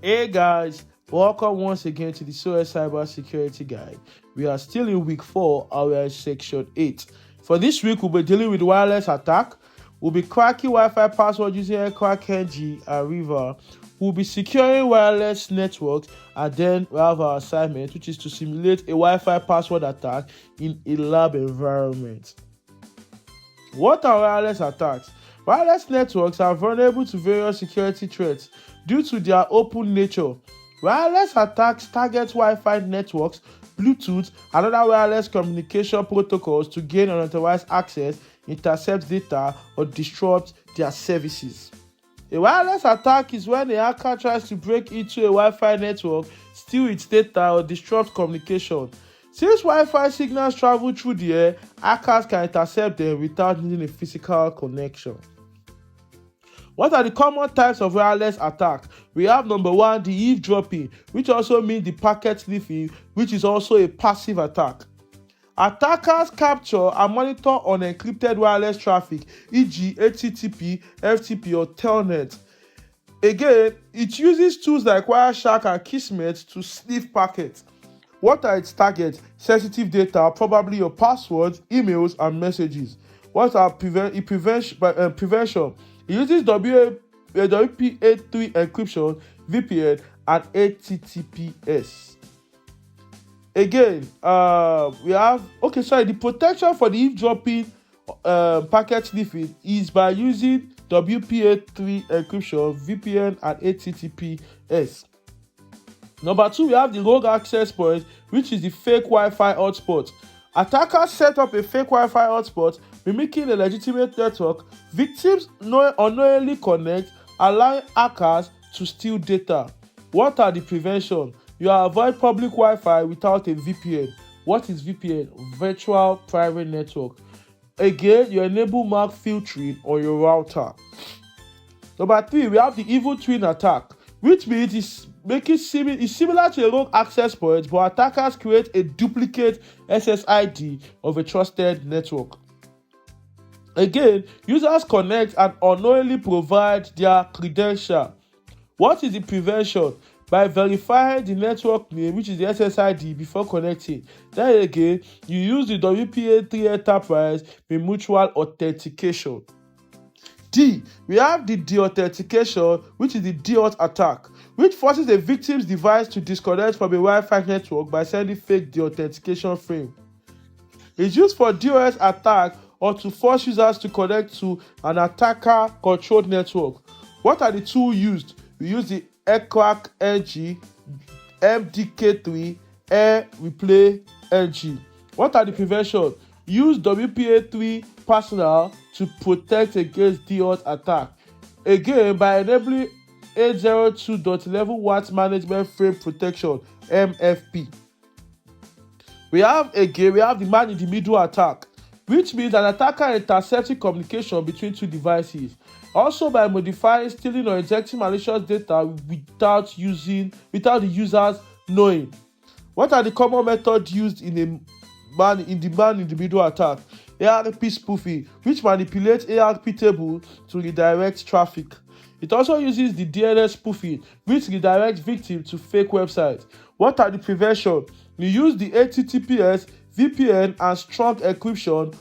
Hey guys, welcome once again to the SOAIR Cybersecurity Guide. We are still in week 4 and we are in section 8. For this week, we'll be dealing with wireless attack. We'll be cracking Wi-Fi password using AirCrackNG and River. We'll be securing wireless networks, and then we have our assignment, which is to simulate a Wi-Fi password attack in a lab environment. What are wireless attacks? Wireless networks are vulnerable to various security threats due to their open nature. Wireless attacks target Wi-Fi networks, Bluetooth, and other wireless communication protocols to gain unauthorized access, intercept data, or disrupt their services. A wireless attack is when a hacker tries to break into a Wi-Fi network, steal its data, or disrupt communication. Since Wi-Fi signals travel through the air, hackers can intercept them without needing a physical connection. What are the common types of wireless attack? We have number 1, the eavesdropping, which also means the packet sniffing, which is also a passive attack. Attackers capture and monitor unencrypted wireless traffic, e.g. HTTP, FTP, or Telnet. Again, it uses tools like Wireshark and Kismet to sniff packets. What are its targets? Sensitive data, probably your passwords, emails, and messages. What are prevention? It uses WPA3 encryption, VPN, and HTTPS. Again, we have the protection for the eavesdropping packet sniffing is by using WPA3 encryption, VPN, and HTTPS. Number 2, we have the rogue access point, which is the fake Wi-Fi hotspot. Attackers set up a fake Wi-Fi hotspot, mimicking a legitimate network. Victims unknowingly connect, allowing hackers to steal data. What are the prevention? You avoid public Wi-Fi without a VPN. What is VPN? Virtual Private Network. Again, you enable MAC filtering on your router. Number 3, we have the evil twin attack, which means it's similar to a rogue access point, but attackers create a duplicate SSID of a trusted network. Again, users connect and unknowingly provide their credential. What is the prevention? By verifying the network name, which is the SSID, before connecting. Then again, you use the WPA3 enterprise with mutual authentication. D, we have the deauthentication, which is the DAuth attack, which forces a victim's device to disconnect from a Wi-Fi network by sending fake deauthentication frame. It's used for DOS attack or to force users to connect to an attacker-controlled network. What are the tools used? We use the AirCrackNG, MDK3, Air Replay NG. What are the prevention? Use WPA3 personal to protect against DDoS attack. Again, by enabling 802.11 watts management frame protection, MFP. We have the man in the middle attack, which means an attacker intercepting communication between two devices. Also by modifying, stealing, or injecting malicious data without the users knowing. What are the common methods used in the man in the middle attack? ARP spoofing, which manipulates ARP table to redirect traffic. It also uses the DNS spoofing, which redirects victims to fake websites. What are the prevention? We use the HTTPS, VPN, and strong encryption.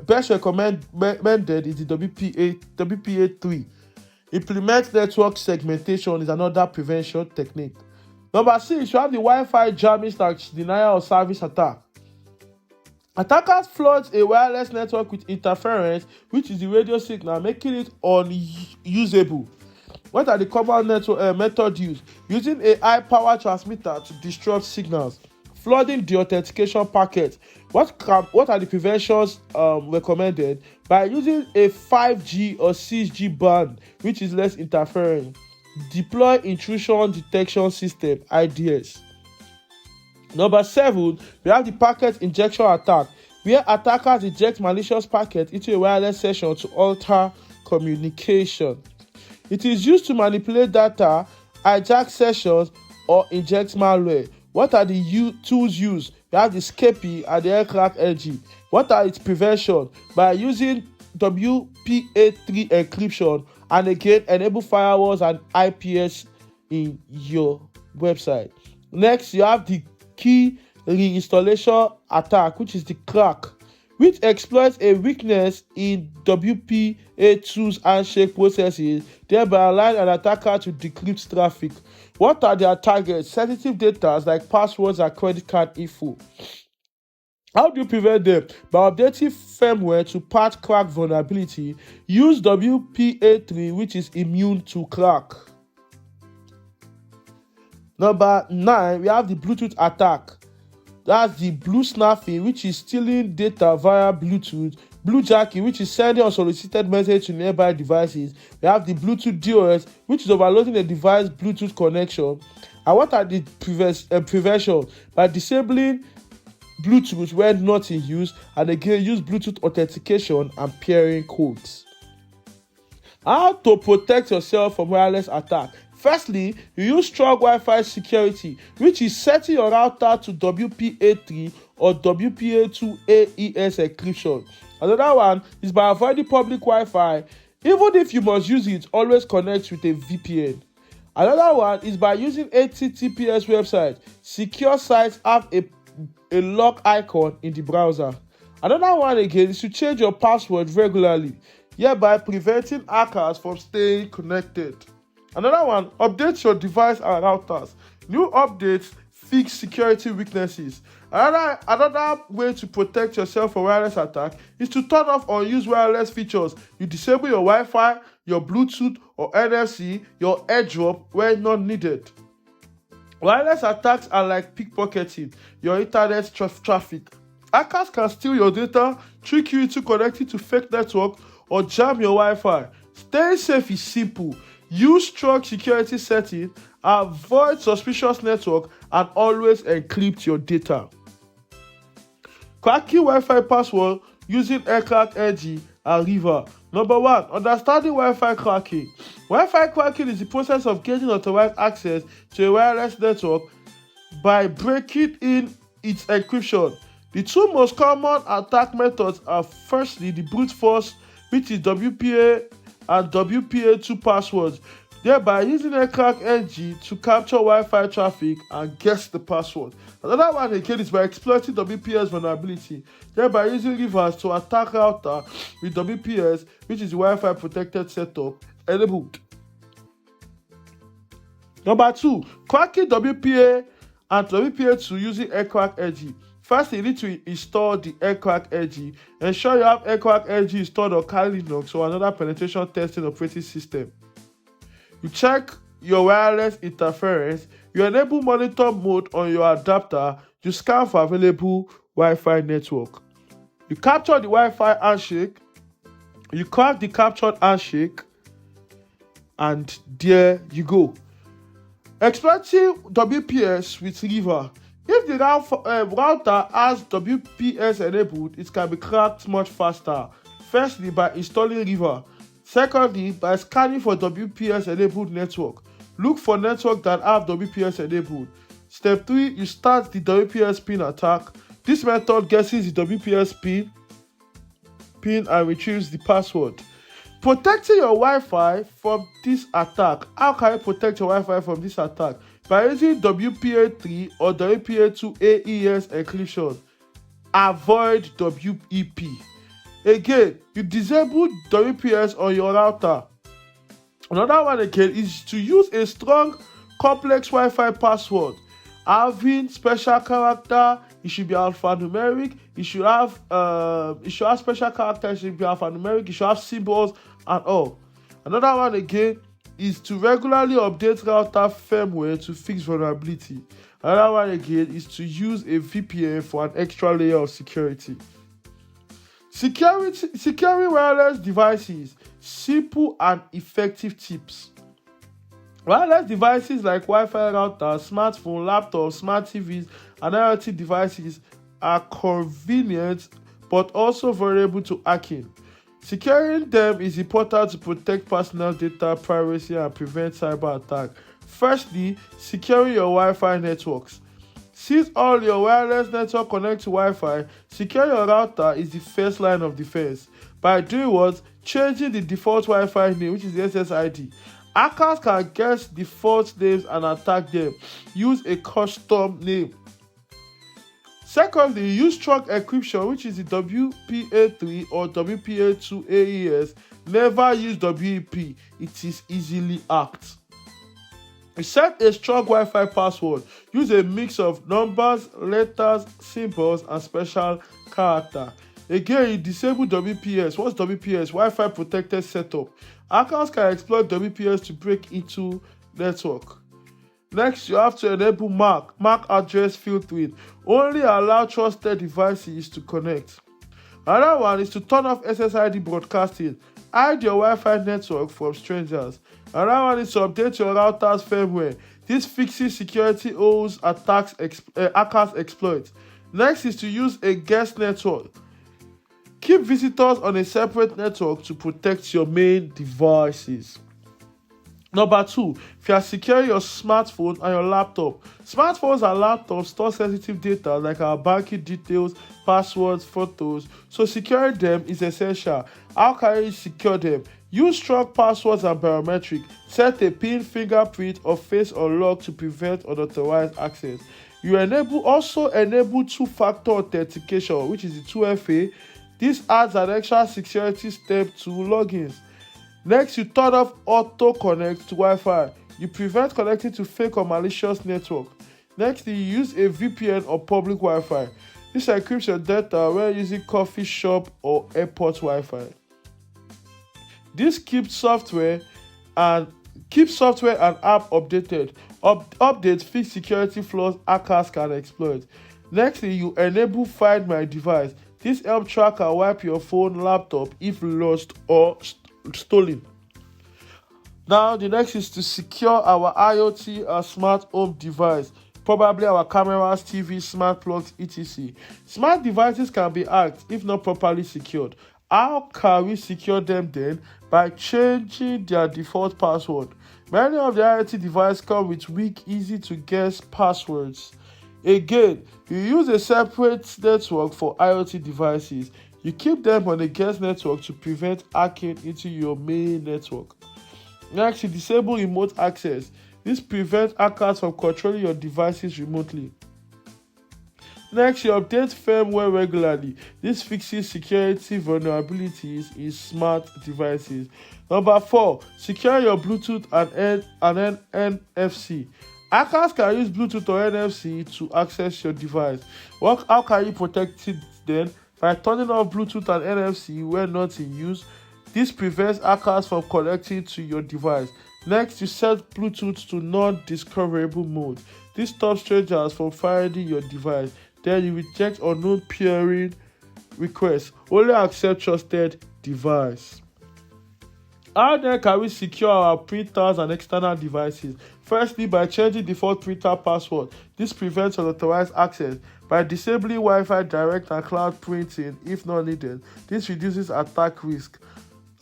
Best recommended is the WPA3. Implement network segmentation is another prevention technique. Number 6, you have the Wi-Fi jamming/denial of service attack. Attackers flood a wireless network with interference, which is the radio signal, making it unusable. What are the common methods used? Using a high-power transmitter to disrupt signals. Flooding the authentication packet. What are the preventions recommended? By using a 5G or 6G band, which is less interfering. Deploy intrusion detection system, IDS. Number 7, we have the packet injection attack, where attackers inject malicious packets into a wireless session to alter communication. It is used to manipulate data, hijack sessions, or inject malware. What are the tools used? We have the SCAPI and the AirCrackNG. What are its prevention? By using WPA3 encryption, and again enable firewalls and IPS in your website. Next, you have the key reinstallation attack, which is the crack, which exploits a weakness in WPA2's handshake processes, thereby allowing an attacker to decrypt traffic. What are their targets? Sensitive data like passwords and credit card info. How do you prevent them? By updating firmware to patch crack vulnerability. Use WPA3, which is immune to crack. Number 9, we have the Bluetooth attack. That's the blue snaffing, which is stealing data via Bluetooth. Bluejacking, which is sending unsolicited message to nearby devices. We have the Bluetooth DOS, which is overloading the device Bluetooth connection. And what are the prevention? By disabling Bluetooth when not in use, and again use Bluetooth authentication and pairing codes. How to protect yourself from wireless attack? Firstly, you use strong Wi-Fi security, which is setting your router to WPA3 or WPA2 AES encryption. Another one is by avoiding public Wi-Fi. Even if you must use it, always connect with a VPN. Another one is by using HTTPS website. Secure sites have a lock icon in the browser. Another one again is to change your password regularly, hereby preventing hackers from staying connected. Another one, update your device and routers. New updates fix security weaknesses. Another way to protect yourself from wireless attack is to turn off unused wireless features. You disable your Wi-Fi, your Bluetooth or NFC, your AirDrop when not needed. Wireless attacks are like pickpocketing your internet traffic. Hackers can steal your data, trick you into connecting to fake network, or jam your Wi-Fi. Staying safe is simple. Use strong security settings, avoid suspicious network, and always encrypt your data. Cracking Wi-Fi password using Aircrack Edge and River. Number 1, understanding Wi-Fi cracking. Wi-Fi cracking is the process of gaining authorized access to a wireless network by breaking in its encryption. The two most common attack methods are firstly the brute force, which is WPA and WPA2 passwords, thereby using Aircrack Edge to capture Wi-Fi traffic and guess the password. Another one again is by exploiting WPS vulnerability, thereby using reverse to attack router with WPS, which is the Wi-Fi protected setup, enabled. Number 2, cracking WPA and WPA2 using Aircrack Edge. First, you need to install the Aircrack Edge. Ensure you have Aircrack Edge installed on Kali Linux or another penetration testing operating system. You check your wireless interference. You enable monitor mode on your adapter. You scan for available Wi-Fi network. You capture the Wi-Fi handshake. You crack the captured handshake. And there you go. Exploiting WPS with River. If the router has WPS enabled, it can be cracked much faster. Firstly, by installing River. Secondly, by scanning for WPS enabled network. Look for network that have WPS enabled. Step 3, you start the WPS pin attack. This method guesses the WPS pin and retrieves the password. Protecting your Wi-Fi from this attack. How can you protect your Wi-Fi from this attack? By using WPA3 or WPA2 AES encryption. Avoid WEP. Again, you disable WPS on your router. Another one again is to use a strong, complex Wi-Fi password. Having special character, it should be alphanumeric. It should have special characters. It should be alphanumeric. It should have symbols and all. Another one again is to regularly update router firmware to fix vulnerability. Another one again is to use a VPN for an extra layer of security. Securing wireless devices. Simple and effective tips. Wireless devices like Wi-Fi routers, smartphones, laptops, smart TVs, and IoT devices are convenient but also vulnerable to hacking. Securing them is important to protect personal data, privacy, and prevent cyber attack. Firstly, securing your Wi-Fi networks. Since all your wireless network connect to Wi-Fi, secure your router is the first line of defense. By doing what? Changing the default Wi-Fi name, which is the SSID, Hackers can guess default names and attack them. Use a custom name. Secondly, use strong encryption, which is the WPA3 or WPA2 AES. Never use WEP. It is easily hacked. Set a strong Wi-Fi password. Use a mix of numbers, letters, symbols, and special character. Again, you disable WPS. What's WPS? Wi-Fi protected setup. Hackers can exploit WPS to break into network. Next, you have to enable MAC address filtering. Only allow trusted devices to connect. Another one is to turn off SSID broadcasting. Hide your Wi-Fi network from strangers. Another one is to update your router's firmware. This fixes security holes hackers exploit. Next is to use a guest network. Keep visitors on a separate network to protect your main devices. Number 2, if you are securing your smartphone and your laptop. Smartphones and laptops store sensitive data like our banking details, passwords, photos, so securing them is essential. How can you secure them? Use strong passwords and biometric. Set a PIN, fingerprint, or face unlock to prevent unauthorized access. You also enable two-factor authentication, which is the 2FA. This adds an extra security step to logins. Next, you turn off auto connect to Wi-Fi. You prevent connecting to fake or malicious network. Next, you use a VPN or public Wi-Fi. This encrypts your data when using coffee shop or airport Wi-Fi. This keeps software and app updated. Updates fix security flaws hackers can exploit. Next, you enable Find My Device. This helps track and wipe your phone, laptop if lost or stolen. Now, the next is to secure our IoT or smart home device, probably our cameras, TV, smart plugs, etc. Smart devices can be hacked if not properly secured. How can we secure them then? By changing their default password. Many of the IoT devices come with weak, easy to guess passwords. Again, you use a separate network for IoT devices. You keep them on a guest network to prevent hacking into your main network. Next, you disable remote access. This prevents hackers from controlling your devices remotely. Next, you update firmware regularly. This fixes security vulnerabilities in smart devices. Number 4, secure your Bluetooth and NFC. Hackers can use Bluetooth or NFC to access your device. How can you protect it then? By turning off Bluetooth and NFC when not in use. This prevents hackers from connecting to your device. Next, you set Bluetooth to non-discoverable mode. This stops strangers from finding your device. Then you reject unknown peering requests. Only accept trusted device. How then can we secure our printers and external devices? Firstly, by changing default printer password. This prevents unauthorized access. By disabling Wi-Fi direct and cloud printing if not needed. This reduces attack risk.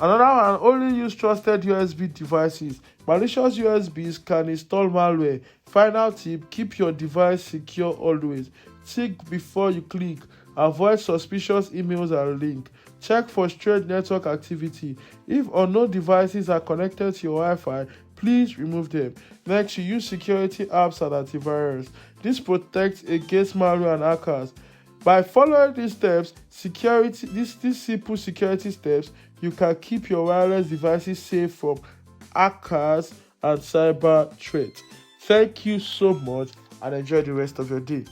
Another one, only use trusted USB devices. Malicious USBs can install malware. Final tip, keep your device secure always. Think before you click. Avoid suspicious emails and links. Check for strange network activity. If unknown devices are connected to your Wi-Fi, please remove them. Next, you use security apps and antivirus. This protects against malware and hackers. By following these steps, these simple security steps, you can keep your wireless devices safe from hackers and cyber threats. Thank you so much and enjoy the rest of your day.